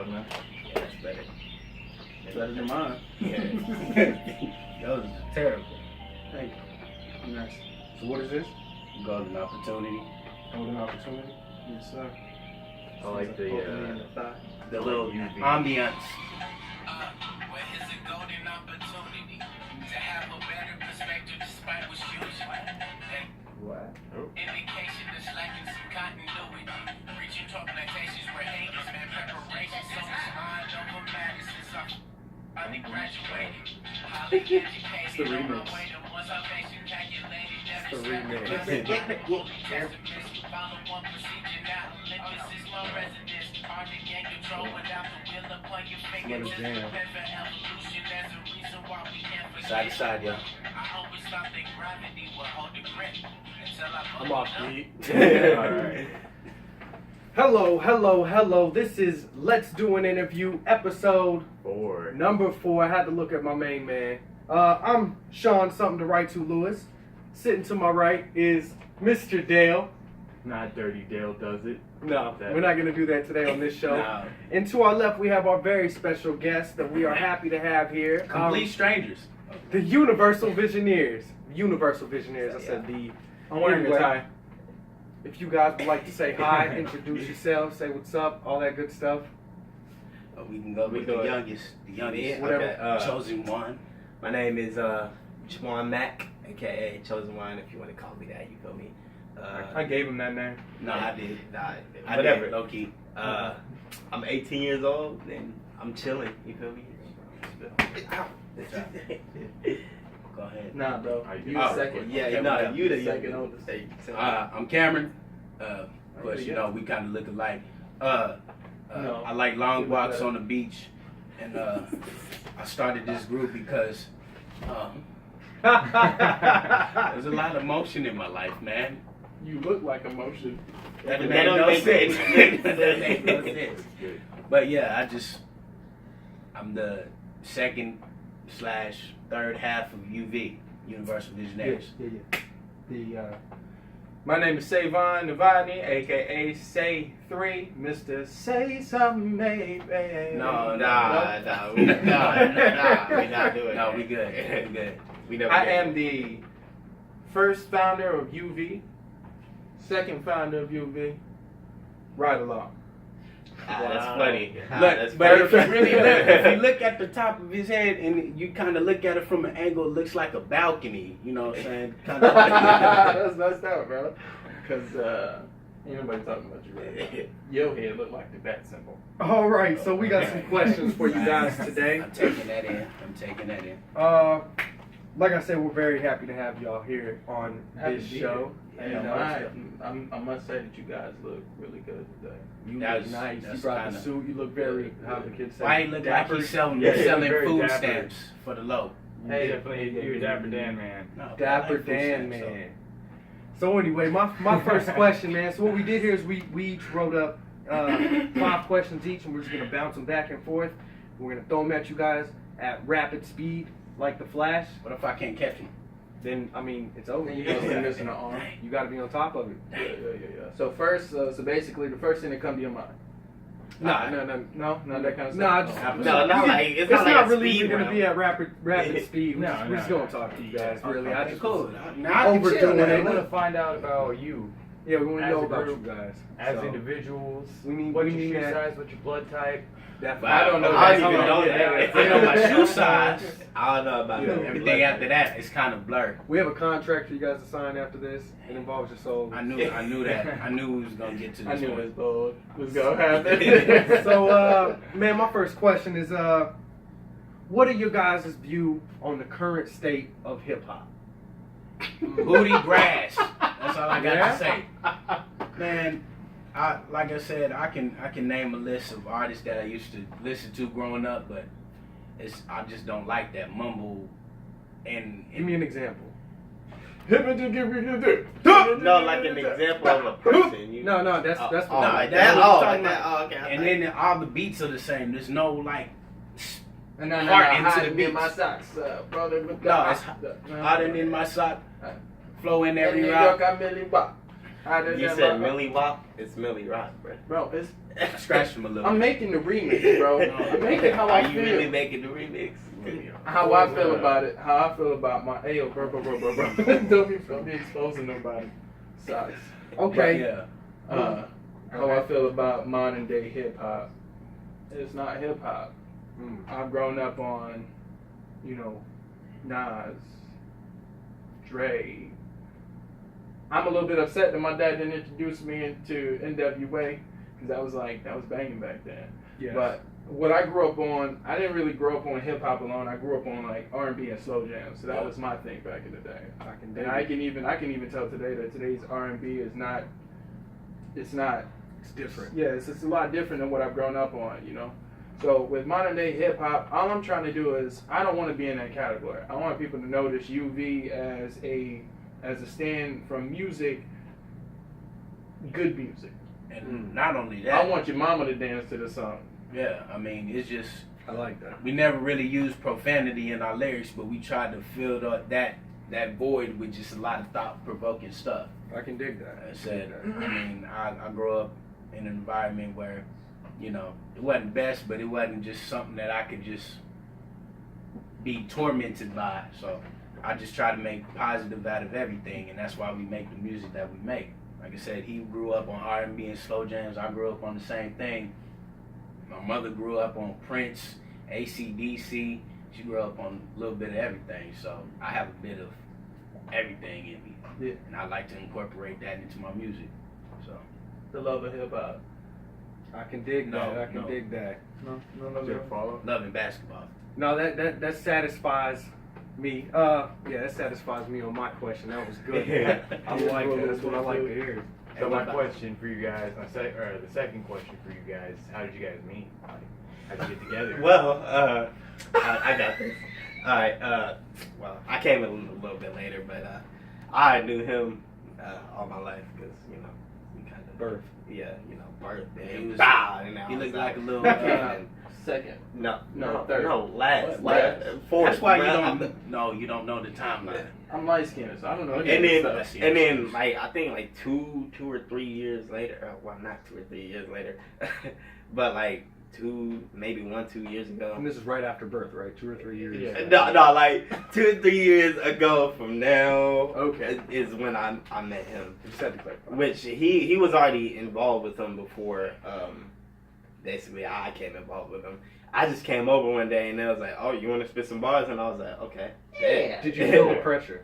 solid, man. Yeah, that's better. Better than mine. Yeah. That was Terrible. thank you. Nice. So what is this? Golden opportunity. Golden opportunity? Yes, sir. I like the little UV. ambiance. Where here's a golden opportunity to have a better perspective despite what's usual. What? Indication that's lacking some continuity. Reaching to plantations where haters, man, preparation. So much mind over matters since I undergraduated. Highly educated. the remix. On my way to one salvation calculated. It's the remix. Follow one procedure now. Olympus is my residence. Hard to gain control without the will upon your Let us fingertips. jam. Prepare for evolution. There's a reason why we can't forget. Side to side, yo. I always thought that gravity would hold the grip until I I'm off beat. beat. Alright. Hello. This is Let's Do an Interview, episode 4. number 4. I had to look at my main man. I'm Sean, something to write to Lewis. Sitting to my right is Mr. Dale. Not Dirty Dale does it. No, we're not going to do that today on this show. No. And to our left, we have our very special guest that we are happy to have here. Complete strangers. The Universal Visioneers. Universal Visioneers. I said the... I'm wearing a tie. If you guys would like to say hi, introduce yourselves, say what's up, all that good stuff. We can go with the youngest. The youngest. Whatever. Okay, Chosen one. my name is Juwan Mack, aka Chosen One, if you want to call me that, you feel me? I gave him that name. No, I did. Nah, I whatever. did, low key. I'm 18 years old, and I'm chilling, you feel me? Go ahead. Nah, bro. You You Oh, the second. Yeah, Okay, no, whatever. you the Second youngest. oldest. Hey, so- I'm Cameron. Of course, you know, we kind of look alike. No. I like long You look walks better. on the beach. And I started this group because there's a lot of motion in my life, man. You look like emotion. That That make don't no make sense. sense. That make no sense. Good. But yeah, I'm the second/third half of UV, Universal Visioneers. My name is Savon Navani, aka Say3, Mr. Say Something, baby. No, Nah, we not doing No, that. we good. We good. We never I did am that. the first founder of UV, second founder of UV. Right along. That's funny. Look, That's but funny. if you really look, if you look at the top of his head and you kind of look at it from an angle, it looks like a balcony. You know what I'm saying? Kind of. That's messed up, bro. Because ain't nobody talking about you right now. Your head look like the bat symbol. All right, so we got some questions for you guys today. I'm taking that in. Like I said, we're very happy to have y'all here on Happy this to be show. Hey, And, I must say that you guys look really good today. you That look was- nice. You that's brought kinda- the suit. You look very, how the kids say, Why he look like he's selling, Yeah, he's selling very food dapper. stamps for the low? Hey, definitely, you're a Dapper Dan, man. No, I Dapper like food Dan, stamps, man. So anyway, my first question, man. So what we did here is we each wrote up 5 questions each, and we're just gonna bounce them back and forth. We're gonna throw them at you guys at rapid speed, like the Flash. So what if I can't catch him? Then I mean, it's over. And you know you're missing an arm. You got to be on top of it. Yeah. So first, so basically, the first thing that come to your mind. No, None of that kind of No, I stuff. just No, not like it's it's not like a really speed going to round. be at rapid speed. We're No, just, no, we're just no. going to talk to you guys. Really, I Okay, just cool. Now I can overdoing chill now. it. I want to find out about you Yeah, we want to As know a about group, you guys as So, individuals. We need- what's we your need shoe that. size? What's your blood type? Definitely. I don't know. I don't even know Yeah, that. I know my shoe size. I don't know about Yeah, that. Everything after that is kind of blurred. We have a contract for you guys to sign after this. It involves your soul. I knew that. I knew we was gonna get to this. I knew point. it was gonna happen. So, man, my first question is, what are your guys' view on the current state of hip hop? Booty grass. That's all I got Yeah? to say. Man, like I said, I can name a list of artists that I used to listen to growing up, but I just don't like that mumble. And Give me an example. No, like an example of a person. You No, that's Oh, what like that's that. what I'm Oh, talking like that. about. Oh, okay. And then all the beats are the same. There's no like And no, Heart into hide the me in beats. my socks, brother. No, it's hotter than my sock. Flow in every New rock. York, I'm Millie Bop. You said Millie Wop. It's Millie Rock, bro. Bro, it's Scratch him a little. I'm making the remix, bro. I'm making how Are I you feel. really making the remix? How I feel about it. How I feel about my ayo, bro. Don't be exposing nobody. Sucks. Okay. Yeah. How I feel about modern day hip hop. It's not hip hop. I've grown up on, Nas, Dre. I'm a little bit upset that my dad didn't introduce me into NWA because that was banging back then. Yes. But what I grew up on, I didn't really grow up on hip hop alone. I grew up on like R&B and slow jams. So that was my thing back in the day. I can even tell today that today's R&B is not. It's different. Yeah, it's a lot different than what I've grown up on. So with modern day hip hop, all I'm trying to do is I don't want to be in that category. I want people to notice UV as a stand from music, good music. And not only that, I want your mama to dance to the song. yeah, I mean, it's just, I like that. we never really used profanity in our lyrics, but we tried to fill that void with just a lot of thought-provoking stuff. I can dig that. I said, I mean, I grew up in an environment where, it wasn't best, but it wasn't just something that I could just be tormented by. So I just try to make positive out of everything, and that's why we make the music that we make. Like I said, he grew up on R&B and slow jams. I grew up on the same thing. My mother grew up on Prince, AC/DC. She grew up on a little bit of everything. So I have a bit of everything in me. Yeah. And I like to incorporate that into my music. So The love of hip hop. I can dig No, that. I can no. dig that. No. Follow. loving basketball. No, that satisfies me. Yeah, that satisfies me on my question. That was good. Yeah. I like that. That's what I like to hear. So my question for you guys, the second question for you guys, how did you guys meet? How'd you get together? Well, I got this. All right. Well, I came in a little bit later, but I knew him all my life because we kind of Birth. Yeah, birth. He And was- bow, and I He was looked like a little. Second. no, third. last. Fourth. That's why you bro. don't know the timeline. I'm light skinned, so I don't know. And any of then, this stuff. and then, like I think, like two or 3 years later. Well, not 2 or 3 years later, but like 2 years ago. And this is right after birth, right? 2 or 3 years. Yeah. No, like 2 or 3 years ago from now. Okay. Is when I met him. Just had to clarify. Which he was already involved with him before. Basically, I came involved with him. I just came over one day and they was like, "Oh, you want to spit some bars?" And I was like, "Okay." Yeah. Did you feel the pressure?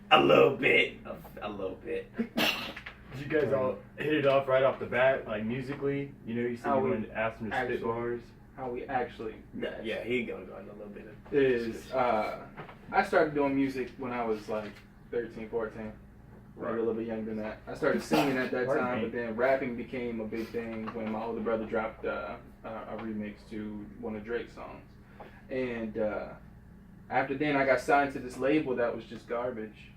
A little bit. A little bit. Did you guys all hit it off right off the bat, like musically? You said How you we wanted to ask them to spit actually- bars. How we actually met Yeah, he gonna go into a little bit of is I started doing music when I was like 13, 14. Maybe a little bit younger than that. I started singing at that Pardon time, me. but then rapping became a big thing when my older brother dropped a remix to one of Drake's songs. And after then, I got signed to this label that was just garbage.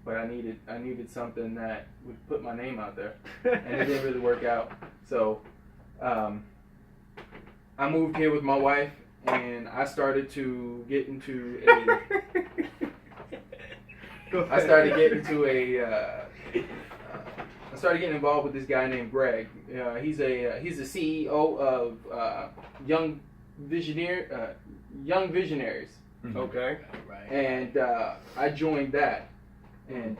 But I needed something that would put my name out there, and it didn't really work out. So I moved here with my wife, and I started to get into I started getting involved with this guy named Greg. He's the CEO of Young Visioneers. Okay. Right. And I joined that, and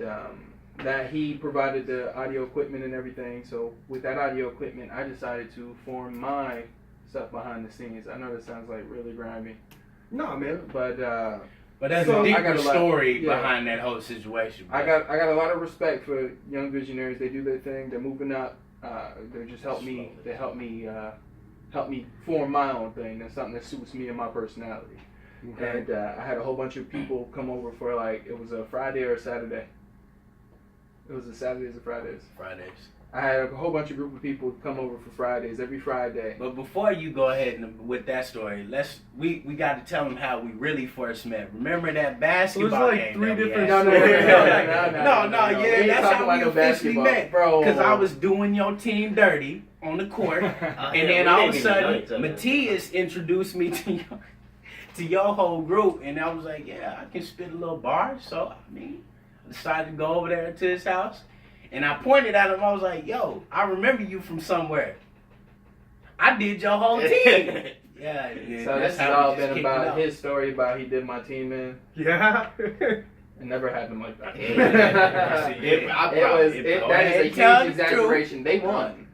that he provided the audio equipment and everything. So with that audio equipment, I decided to form my stuff behind the scenes. I know that sounds like really grimy, No, man. but But there's So, a I deeper got a lot- story yeah. behind that whole situation. I got a lot of respect for Young Visionaries. They do their thing. They're moving up. They just help me. They help me form my own thing. That's something that suits me and my personality. Okay. And I had a whole bunch of people come over for it was a Friday or a Saturday. It was a Saturdays or Fridays. Fridays. I had a whole bunch of group of people come over for Fridays every Friday. But before you go ahead and with that story, we got to tell them how we really first met. Remember that basketball like game? 3 that we different had? No, No, We yeah, ain't that's talking how about we no officially basketball, met, bro. Because I was doing your team dirty on the court, and then all of a sudden, Matthias introduced me to your whole group, and I was like, yeah, I can spit a little bar. So I decided to go over there to his house, And I pointed at him. I was like, "Yo, I remember you from somewhere. I did your whole team." Yeah. So this has all been about his story about he did my team in. Yeah. It never happened like that. That That is a huge exaggeration. They won,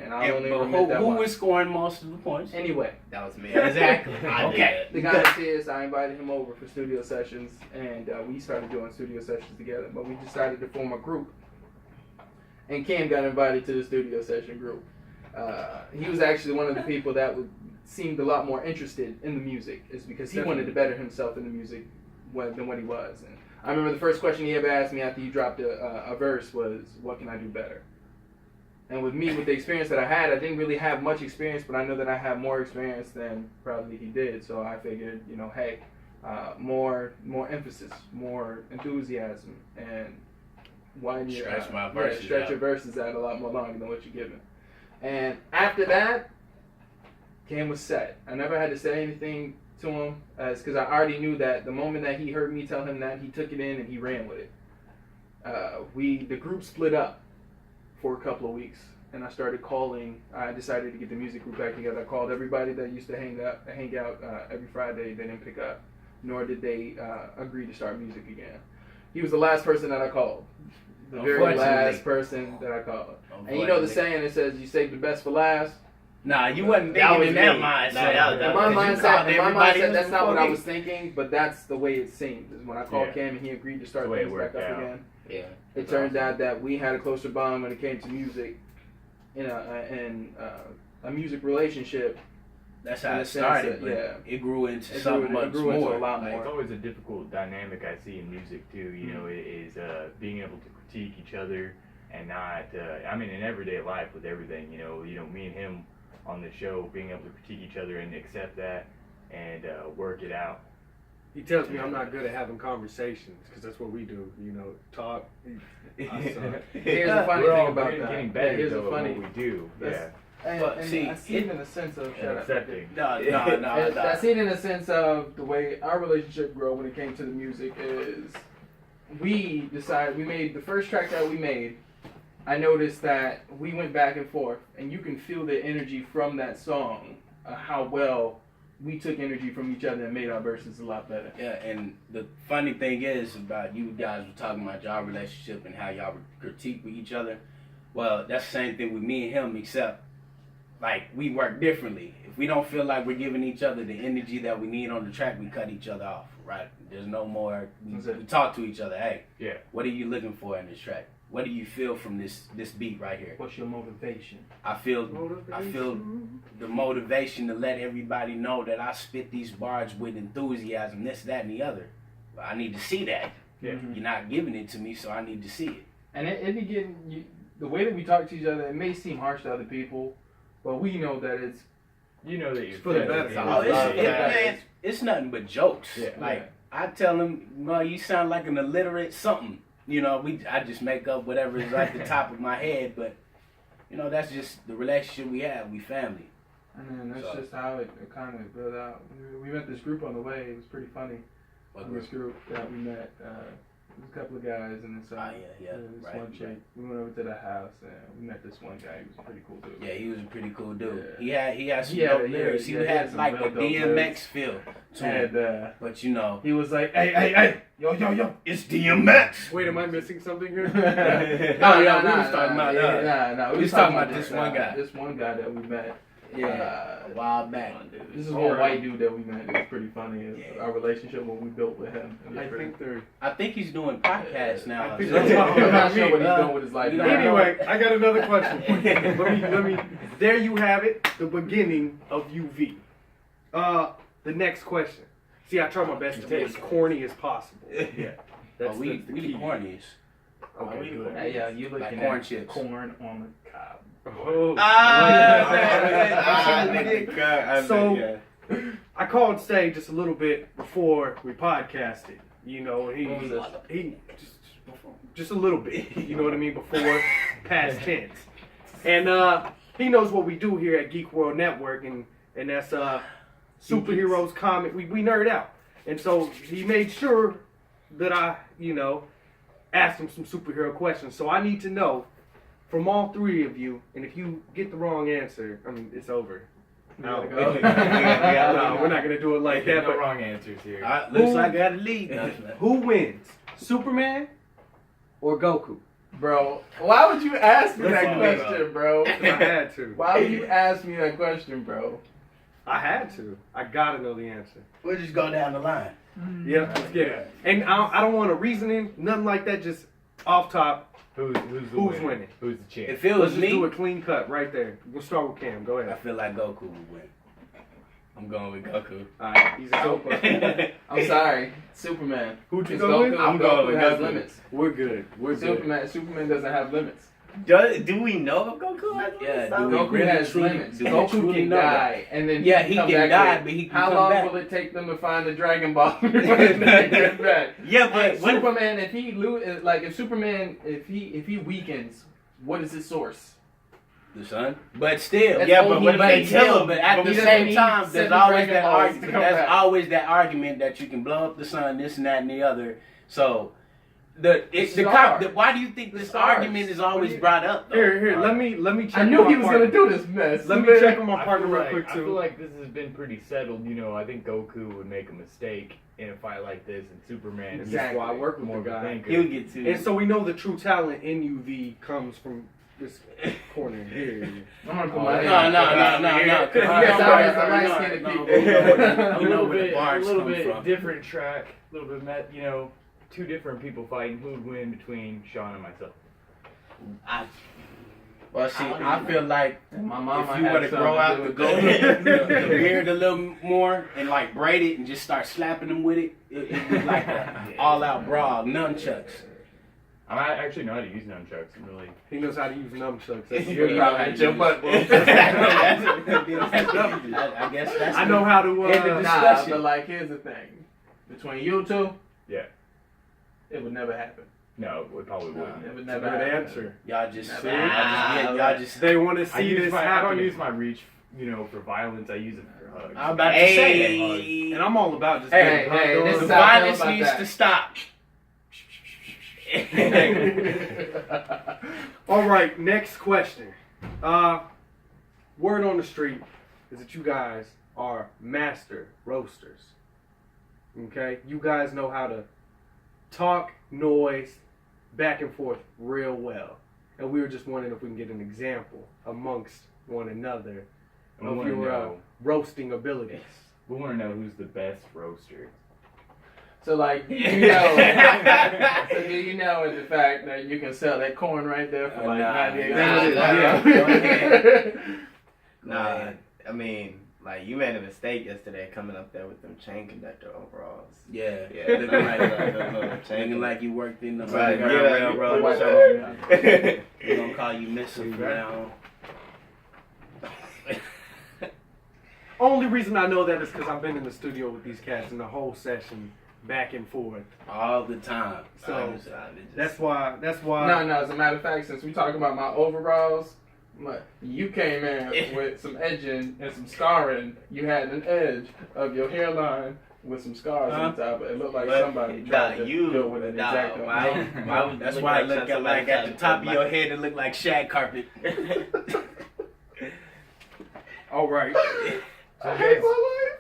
and I only remember that who one. was scoring most of the points? Anyway, That was me. Exactly. I did Okay. it. the guy is I invited him over for studio sessions, and we started doing studio sessions together. But we decided to form a group, and Cam got invited to the studio session group. He was actually one of the people that seemed a lot more interested in the music, is because he wanted to better himself in the music than what he was. And I remember the first question he ever asked me after he dropped a verse was, "What can I do better?" And with me, with the experience that I had, I didn't really have much experience, but I know that I have more experience than probably he did. So I figured, hey, more emphasis, more enthusiasm, and widen your Stretch my verses stretch out. your verses out a lot more longer than what you're giving. And after that, Cam was set. I never had to say anything to him, because I already knew that the moment that he heard me tell him that, he took it in and he ran with it. The group split up for a couple of weeks, and I started calling. I decided to get the music group back together. I called everybody that used to hang out every Friday. They didn't pick up, nor did they agree to start music again. He was the last person that I called. The very last person that I called. And you know the saying, it says, "You save the best for last." Nah, you wasn't That thinking was in that me. mindset. No, that In my was- mindset, that's not what I was thinking, but that's the way it seemed. Is when I called Yeah. Cam and he agreed to start That's the way it things back worked up out. again. Yeah. It turned out that we had a closer bond when it came to music, in a music relationship. That's In how the it sense started. that, but yeah. It grew into It something grew- it much grew into more. a lot Like, more. It's always a difficult dynamic I see in music too. Is being able to critique each other and not. In everyday life with everything. Me and him on the show, being able to critique each other and accept that and work it out. He tells me I'm not good at having conversations because that's what we do. Talk. I suck. Here's the funny We're thing all about getting that. better Here's though the at funny. what we do. That's- Yeah. But and see, I see it in the sense of And accepting. No. I see it in the sense of the way our relationship grew when it came to the music is we made the first track that we made. I noticed that we went back and forth, and you can feel the energy from that song, how well we took energy from each other and made our verses a lot better. Yeah, and the funny thing is about you guys were talking about y'all relationship and how y'all critique with each other. Well, that's the same thing with me and him, except like we work differently. If we don't feel like we're giving each other the energy that we need on the track, we cut each other off. Right? There's no more. We talk to each other. Hey, Yeah. what are you looking for in this track? What do you feel from this beat right here? What's your motivation? I feel the motivation to let everybody know that I spit these bars with enthusiasm, this, that, and the other. But I need to see that. Yeah. Mhm. You're not giving it to me, so I need to see it. And it be getting the way that we talk to each other. It may seem harsh to other people, but we know that it's You know that you're for the friends better. with Oh, him. it's nothing but jokes. Yeah. Like I tell him, well, you sound like an illiterate something. I just make up whatever is at the top of my head, but that's just the relationship we have. We family. And then that's So- just how it kind of built out. We met this group on the way. It was pretty funny. This group that we met, there was a couple of guys, and then some. Yeah, this right, one chick. right. We went over to the house, and we met this one guy. He was a pretty cool dude. Yeah, he was a pretty cool dude. Yeah. He had some He had dope a- yeah, lyrics. He yeah, he had had some like real a dope DMX lyrics. feel to him. And But he was like, "Hey, yo, it's DMX. Wait, am I missing something here? No, we was talking about we we was talking about this one guy. This one guy that we met. Yeah, a while back. This is one white dude that we met. It was pretty funny. Yeah. Our relationship, what we built with him. It was I pretty- think they're. I think he's doing podcasts now. I think so- that's all I'm not about sure me. what he's doing with his life. you now. know, Anyway, I got another question for you. Let me. There you have it. The beginning of UV. The next question. See, I try my best to be as corny as possible. Yeah. That's we the the key. corniest. Okay, good. Hey, you looking Like at corn chips. corn on the cob. Oh. So I called Stay just a little bit before we podcasted. And What was this? he just a little bit. You know what I mean? Before past tense. And he knows what we do here at Geek World Network, and that's superheroes, comic. We nerd out, and so he made sure that I ask them some superhero questions. So I need to know from all three of you, and if you get the wrong answer, I mean, it's over. No, gotta go. no, we're not gonna do it like that. No But wrong answers here. Looks like I got a lead. who wins, Superman or Goku? Bro, why would you ask me that Listen, question, bro? I had to. Why would you ask me that question, bro? I had to. I gotta know the answer. We'll just go down the line. Yeah, let's get it. And I don't want a reasoning, nothing like that. Just off top. Who's winning? Who's the champ? If it Let's was just me, do a clean cut right there. We'll start with Cam. Go I ahead. feel like Goku would win. I'm going with Goku. All right, he's a I'm sorry, Superman. Who'd you Because go with? Goku, I'm going Goku with has Goku. limits. We're good. We're good. Superman doesn't have limits. Do we know if Goku has Yeah, limits? do we Goku really has truly- limits. do we Goku truly can know that? die, and then Yeah, he come can back die, with- but he can How come long back. will it take them to find the Dragon Ball? to get back? Yeah, Hey, but what, Superman, if he if Superman, if he weakens, what is his source? The sun. But still, That's yeah, all but he what if they needs. tell him? but at But the he same doesn't need time, there's 7 always Dragon that Balls to argument. come There's back. always that argument that you can blow up the sun, this and that and the other. So, why do you think this stars. argument is always brought up? Though? Here. Let me check. I knew my he was partner. gonna do this mess. Let me check on my I partner feel real like- quick I feel too. like this has been pretty settled. You know, I think Goku would make a mistake in a fight like this, and Superman is That's why I work with more the of a guy. thinker. he'll get to And so we know the true talent in UV comes from this corner here. I'm gonna put Oh, my no, hand. No. Yes, I was light-skinned people. a We know little where the bit, bars a little come bit from. different track, a little bit, two different people fighting. Who would win between Sean and myself? Well, see, I feel like My mama if you had were to something grow out do the with gold, that. the beard a little more and like braid it and just start slapping them with it, it'd be like an all-out brawl, nunchucks. I actually know how to use nunchucks. I'm really. He knows how to use nunchucks. That's You good. know how to At your use- butt, bro. I guess that's. I know how to. End of Nah, discussion. but like, here's the thing. Between you two, Yeah. it would never happen. No, it probably wouldn't. It would That's a never good happen. answer. Y'all just, Never. y'all just. They want to I see this I happen. don't use my reach, for violence. I use it for hugs. I'm about to say that. Hey, And I'm all about just Hey, getting hey, hugged this on. The is how I feel violence about needs that. to stop. All right, next question. Word on the street is that you guys are master roasters. Okay? You guys know how to talk noise back and forth real well. And we were just wondering if we can get an example amongst one another And we of want to your know. roasting abilities. We want to know who's the best roaster. So like, do you know in the fact that you can sell that corn right there for like Nah, 98 Nah, I mean, like you made a mistake yesterday coming up there with them chain conductor overalls. Yeah, Yeah, looking looking like you worked in the Right, Underground yeah, Railroad. White So Railroad. we're gonna call you Missile from now on. Only reason I know that is because I've been in the studio with these cats in the whole session, back and forth. All the time. So, That's why. No, as a matter of fact, since we talking about my overalls, you came in with some edging and some scarring. You had an edge of your hairline with some scars on top. It looked like somebody tried to deal with an exact. That's why it looked like at the top of your head it looked like shag carpet. All right. So I hate my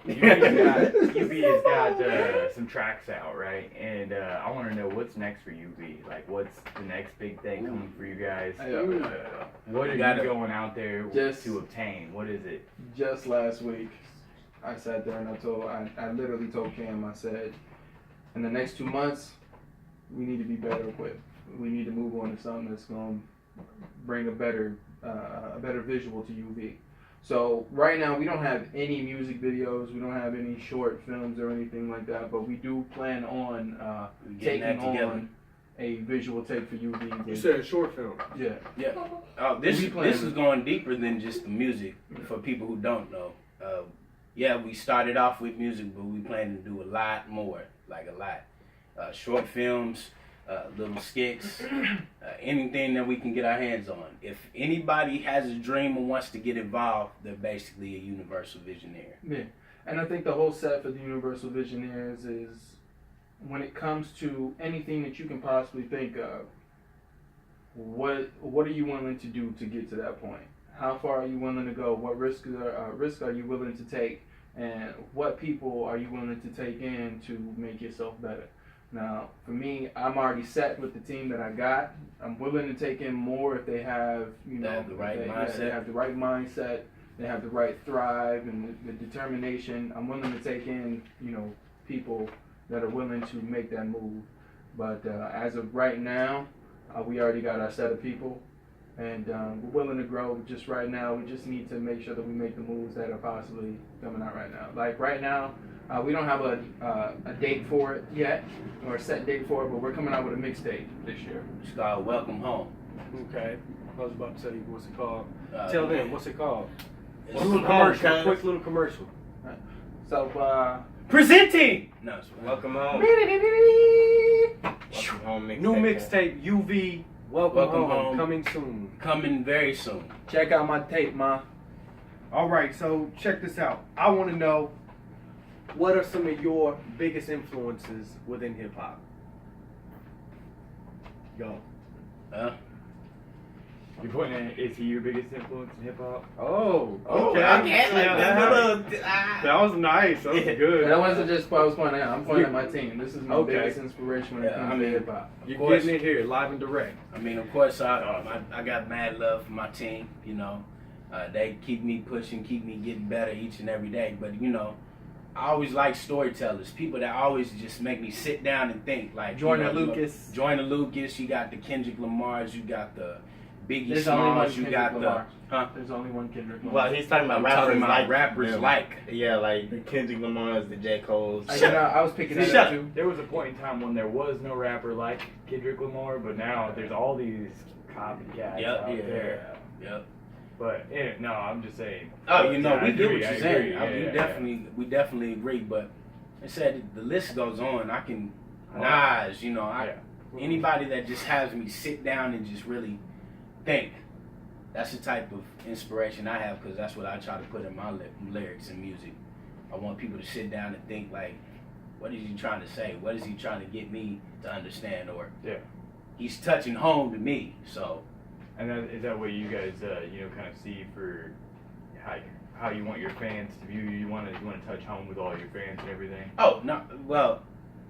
UV has got some tracks out, right? And I want to know what's next for UV. Like, what's the next big thing coming for you guys? life. What are Gotta- you going out there Just- to obtain? What is it? Just last week, I sat there and I literally told Cam, I said, in the next 2 months, we need to be better equipped. We need to move on to something that's going to bring a better visual to UV. So right now we don't have any music videos, we don't have any short films or anything like that, but we do plan on Getting that taking together. on a visual tape for UV. You said a short film. Yeah. Oh, this We playing- is going deeper than just the music for people who don't know. Yeah, we started off with music, but we plan to do a lot more, like a lot. Short films, little skits, anything that we can get our hands on. If anybody has a dream and wants to get involved, they're basically a universal visionaire. Yeah. And I think the whole set for the Universal Visioneers is when it comes to anything that you can possibly think of, what are you willing to do to get to that point? How far are you willing to go? What risk are you willing to take? And what people are you willing to take in to make yourself better? Now, for me, I'm already set with the team that I got. I'm willing to take in more if they have, you know, They have the right mindset. they have the right mindset, they have the right thrive and the determination. I'm willing to take in, you know, people that are willing to make that move. But as of right now, we already got our set of people, and we're willing to grow. Just right now, we just need to make sure that we make the moves that are possibly coming out right now. Like right now, we don't have a date for it yet, or a set date for it, but we're coming out with a mixtape this year. It's called Welcome Home. Okay. I was about to tell you what's it called. Uh, Tell them what's it called. It's A little commercial. Quick little commercial. So, Presenting No, it's Welcome home. Welcome home mixtape. new mixtape UV. Welcome, Welcome home. Home. Coming soon. coming very soon. check out my tape, ma. All right, so check this out. I want to know, what are some of your biggest influences within hip hop? Go. You're pointing at, is he your biggest influence in hip hop? Oh, Oh, okay. I can't like that, this. that was nice. That was good. That wasn't just what I was pointing at. I'm pointing at my team. This is my Okay. biggest inspiration when it Yeah, comes I to mean, hip hop. You're Of course. getting it here, live and direct. I mean, of course, I got mad love for my team. You know, they keep me pushing, keep me getting better each and every day. But you know, I always like storytellers, people that always just make me sit down and think. Like Jordan you know, Lucas. Jordan Lucas. You got the Kendrick Lamars. You got the Biggie There's only one Smalls. You Kendrick got Lamar. the huh? There's only one Kendrick Lamar. Well, he's talking about I'm rappers talking about like rappers them. like. Yeah, like the Kendrick Lamar's, the J. Cole's. I was picking that Shut up too. There was a point in time when there was no rapper like Kendrick Lamar, but now there's all these copycats Yep, out yeah, there. yep. But no, I'm just saying. Oh, you know, Yeah, we I get what agree, you're I saying. agree. We definitely agree. But I said the list goes on. I can Nas, you know, anybody that just has me sit down and just really think. That's the type of inspiration I have, because that's what I try to put in my lyrics and music. I want people to sit down and think like, what is he trying to say? What is he trying to get me to understand? Or Yeah. he's touching home to me. So And is that what you guys, kind of see for how you want your fans to view you? You want to touch home with all your fans and everything? oh no, well,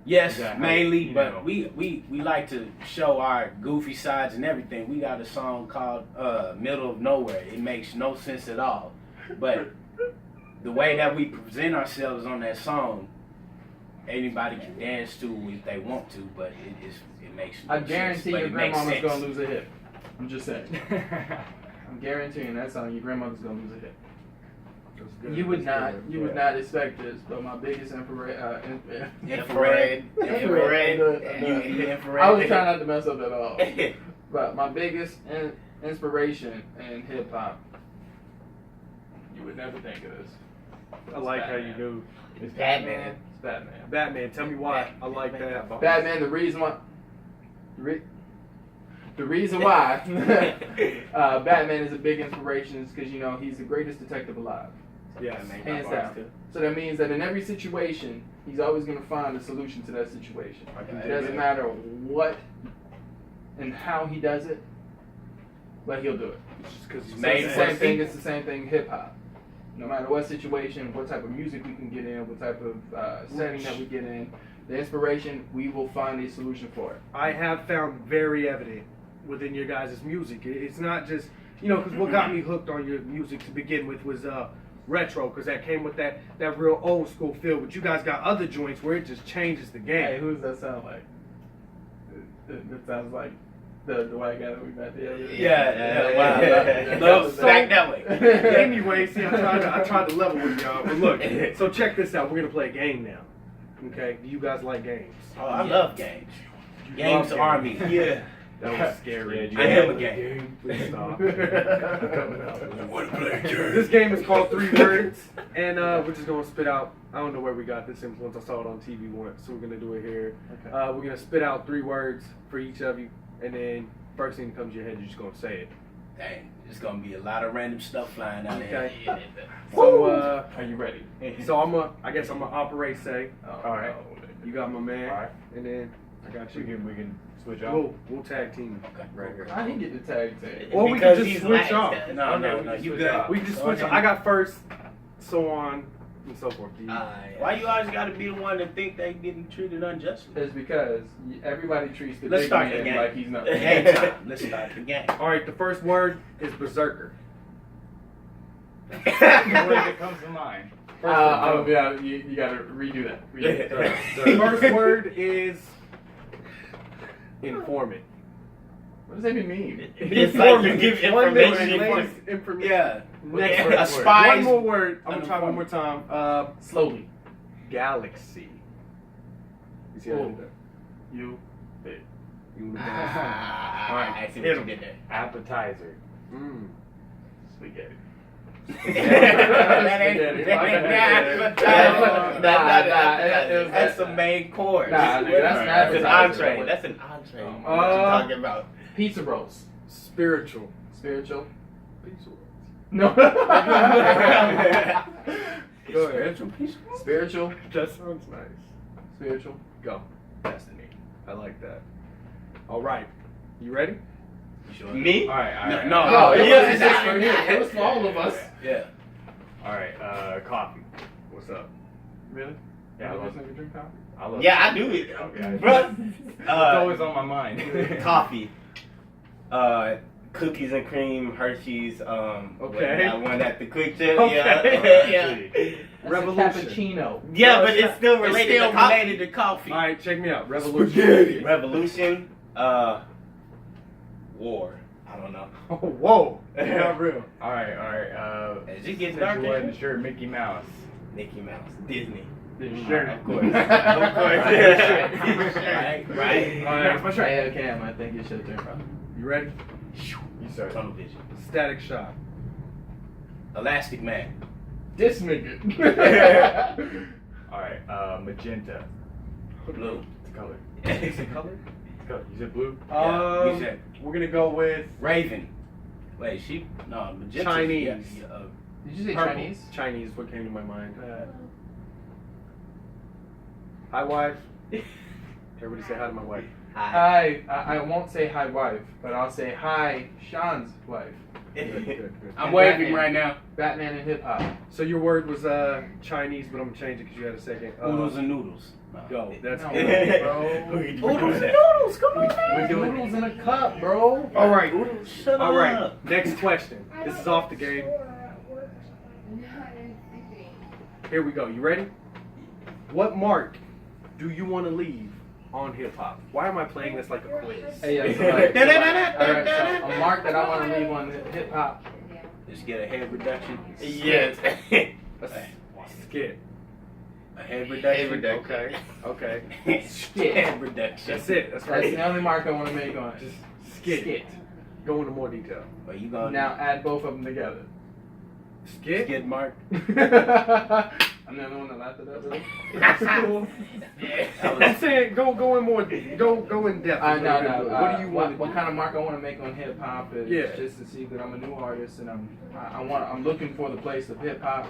yes, Is that how mainly, you but know? we like to show our goofy sides and everything. We got a song called "Middle of Nowhere." It makes no sense at all, but the way that we present ourselves on that song, anybody can dance to if they want to, but it makes no I sense. guarantee But your it makes grandmama's sense. gonna lose a hip. I'm just saying. I'm guaranteeing that song, your grandmother's gonna lose a hip. You would not expect this, but my biggest Infrared. Infrared. Infrared. I was trying not to mess up at all. But my biggest inspiration in hip hop, you would never think of this. I like how you do. It's Batman. It's Batman. Batman, tell me why. I like that. Batman, the reason why. The reason why Batman is a big inspiration is because, you know, he's the greatest detective alive. Yes. Hands down. So that means that in every situation, he's always going to find a solution to that situation. It doesn't matter what and how he does it, but he'll do it. Because It's It's made the for same thing. people. It's the same thing. Hip hop. No matter what situation, what type of music we can get in, what type of setting that we get in, the inspiration, we will find a solution for it. I have found very evident within your guys' music. It's not just, you know, because what got me hooked on your music to begin with was retro, because that came with that real old school feel. But you guys got other joints where it just changes the game. Hey, who does that sound like? That sounds like the white guy that we met the other day. Yeah. Wow. So, back that way. Anyway, see, I tried to level with y'all. But look, so check this out. We're gonna play a game now. Okay? Do you guys like games? Oh, I love games. Games love are me. Yeah. That was scary. Yeah, I am a game. Please stop. Want to play a game? This game is called 3 Words, and we're just gonna spit out. I don't know where we got this influence. I saw it on TV once, so we're gonna do it here. Okay. We're gonna spit out 3 words for each of you, and then first thing that comes to your head, you're just gonna say it. Dang, there's gonna be a lot of random stuff flying out Okay. there. So, Are you ready? I guess I'm gonna operate. Say, All right. You got my man, All right. and then I got We you. can switch off. We'll tag team right here. I didn't get the tag team. Or we can Because just he's switch last. off. No, Okay, we no, can you switch good. off. We can just Go switch. ahead. I got first, so on and so forth. Why you always gotta be the one that think they getting treated unjustly? It's because everybody treats the Let's big start the man game. like he's not. Game time. Let's start the game. All right, the first word is berserker. The word that comes to mind. You gotta redo that. The first word is informant. What does that even mean? It's like you give One that information. relays information. Yeah. Next Yeah. word. A spy. One more word. I'm gonna try one more Uniform. time. Slowly. Galaxy. You see how I Cool. did that? You. You I see what you did there. Appetizer. Mm. Spaghetti. That ain't That's the main course. Nah, nigga, that's an That's an appetizer. entree. That's an entree. What you talking about? Pizza rolls. Spiritual. Spiritual. Pizza rolls. No. Go ahead. Spiritual. That sounds nice. Spiritual. Go. Destiny. I like that. All right. You ready? Me? All right. No, No, it yeah, wasn't just for him. It was for all of us. Yeah. All right. Coffee. What's up? Really? Yeah, I You love, guys never drink coffee? I love Yeah, I do it. Okay. Bro, It's always on my mind. coffee. Cookies and cream, Hershey's. Okay. I won at the quick trip. Okay. Yeah. That's Revolution. a cappuccino. Yeah, No, but it's it's still It's related still to coffee. related to coffee. All right, check me out. Revolution. Revolution. War. I don't know. Oh, whoa. Not real. All right. Is it getting Since dark you wearing in the shirt, Mickey Mouse. Mickey Mouse. Disney. Sure. Of course. Of course. Right. All right, it's my shirt. Hey, Cam, I think you should turn around. You ready? You start. Tunnel vision. Static shock. Elastic Man. This nigga. All right. Magenta. Blue. It's a color. Is it color? It's a color. You said blue. Yeah, you said We're gonna go with Raven. Wait, magenta. Chinese. Did you say purple. Chinese? Chinese. What came to my mind? Hi, wife. Everybody say hi to my wife. Hi. I won't say hi, wife, but I'll say hi, Sean's wife. Good, good, good. I'm And waving Batman. right now. Batman and hip hop. So your word was Chinese, but I'm gonna change it because you had a second. Oodles and noodles. Go. That's No, good. bro. Oodles and noodles. Come on, man. We're doing noodles in a cup, bro. All right. Shut All right. up. Next question. This is off the game. Here we go. You ready? What mark do you want to leave on hip hop? Why am I playing this like a quiz? Hey, yeah, so alright, so a mark that I want to leave on hip hop. Just get a head reduction. Yes. A skit. A head reduction. Head reduction. Okay. Skit. Head reduction. That's it. That's That's right. the only mark I want to make on it. Just skit. Go into more detail. But you gonna Now add both of them together. Skit. get marked. I'm the only one that laughed at that, really? That's cool. I'm saying go in more. Go in depth. No. What do you want? What kind of mark I want to make on hip hop is Yeah. just to see that I'm a new artist and I'm looking for the place of hip hop,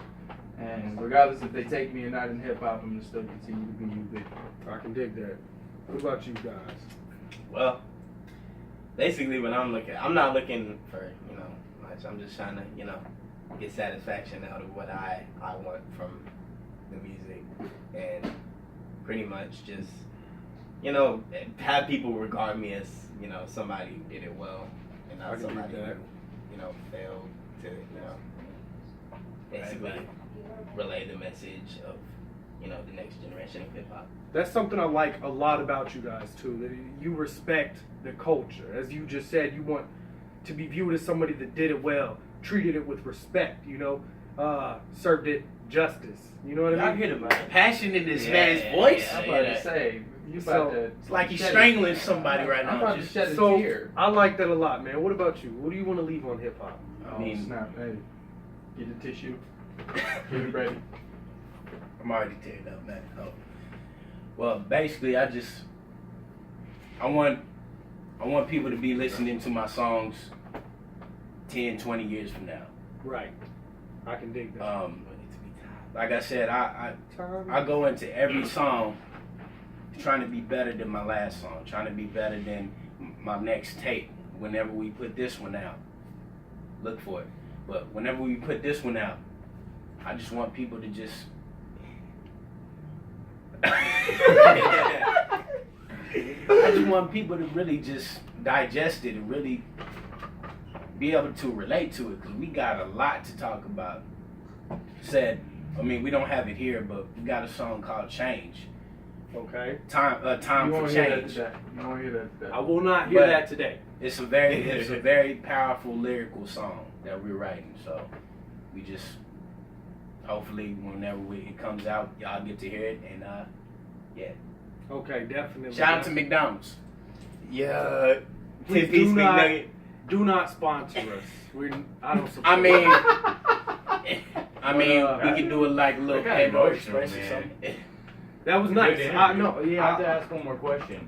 and regardless if they take me or not in hip hop, I'm gonna still continue to be you, big. I can dig that. What about you guys? Well, basically, when I'm not looking for much. I'm just trying to get satisfaction out of what I want from the music, and pretty much just have people regard me as somebody who did it well, and I not can dig somebody that. who failed to basically relay the message of the next generation of hip hop. That's something I like a lot about you guys too. That you respect the culture. As you just said, you want to be viewed as somebody that did it well, treated it with respect. Served it justice. You know what I Y'all mean? hear the passion in this Yeah, man's voice? I'm about to say, you about So, to. It's like he's shed strangling somebody right I'm now. about to Just- shed a So tear. I like that a lot, man. What about you? What do you want to leave on hip hop? Oh, mean- snap. Hey, get the tissue. Get it ready. I'm already teared up, man. Oh. Well, basically, I want people to be listening to my songs 10, 20 years from now. Right. I can dig that. Like I said, I go into every song trying to be better than my last song, trying to be better than my next tape. Whenever we put this one out, look for it. But whenever we put this one out, I just want people to just I just want people to really just digest it and really be able to relate to it, because we got a lot to talk about. We don't have it here, but we got a song called Change. Okay. Time You for won't hear that change. today. You won't hear that today. I will not hear But- that today. It's a very powerful lyrical song that we're writing. So we just hopefully whenever it comes out, y'all get to hear it, and yeah. Okay, definitely. Shout out to McDonald's. Yeah. Please 10-piece do not- McNugget. Do not sponsor us. I don't support. I mean, But, we can do it like a little I got Pandora emotional, Express or man. something. that was nice. Good I interview. know. I have to Yeah, ask one more question.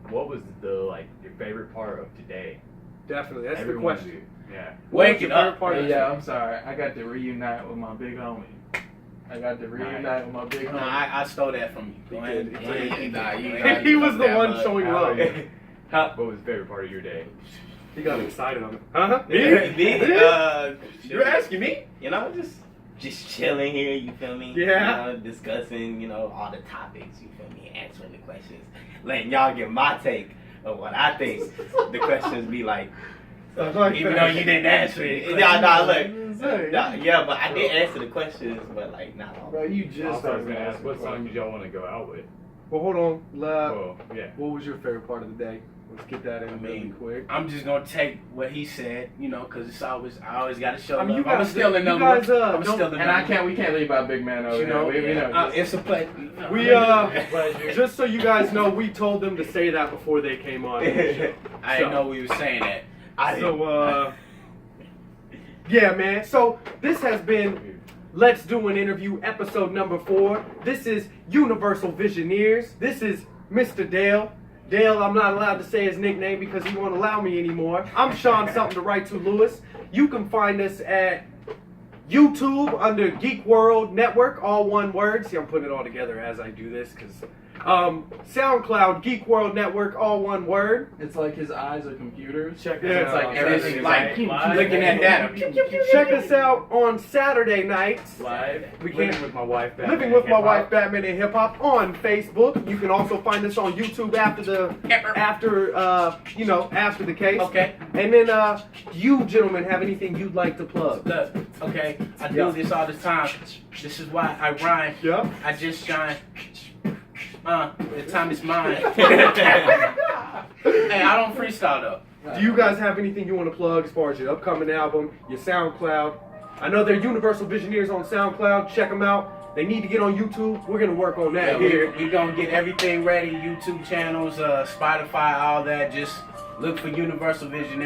What was your favorite part of today? definitely. That's the Everyone question. did. Yeah. Waking up. Yeah, I'm sorry. I got to reunite with my big homie. I got to reunite with my big No, homie. I stole that from you. Go ahead. did. Go ahead. Nah, you Go got ahead. He was the That one much. showing love. What was the favorite part of your day? He got excited on it. Huh? You're asking me? You know, just chilling here, you feel me? Yeah. You know, discussing, all the topics, you feel me? Answering the questions. Letting y'all get my take of what I think the questions be like. Even though you didn't answer it. Yeah, but I did answer the questions, but not all. Bro, you just Also, I was started gonna ask, asking what song questions. did y'all want to go out with? Well, hold on. Oh, yeah. What was your favorite part of the day? Let's get that in really quick. I'm just gonna take what he said, because I always gotta show I mean, love. you I'm guys- still you another guys, one. I'm don't- still And we can't leave our big man over You know, there. it's a pleasure. We just so you guys know, we told them to say that before they came on. I didn't know we were saying that. So, yeah, man. So this has been Let's Do an Interview, episode number 4. This is Universal Visioneers. This is Mr. Dale. Dale, I'm not allowed to say his nickname because he won't allow me anymore. I'm Sean Something to Write to Lewis. You can find us at YouTube under Geek World Network, all one word. See, I'm putting it all together as I do this because SoundCloud, Geek World Network, all one word. It's like his eyes are computers. Check Yeah, us it's out. like everything is Like live. looking at data. Check us out on Saturday nights. Live. We Living can't- with my wife. Living with my wife, Batman and Hip Hop, on Facebook. You can also find us on YouTube after the case. Okay. And then you gentlemen have anything you'd like to plug? Look, okay, I do Yeah. this all the time. This is why I rhyme. Yep. I just shine. The time is mine. Hey, I don't freestyle though. Do you guys have anything you want to plug as far as your upcoming album, your SoundCloud? I know they're Universal Visioneers on SoundCloud. Check them out. They need to get on YouTube. We're going to work on that here. We're gonna get everything ready. YouTube channels, Spotify, all that. Just look for Universal Visionary.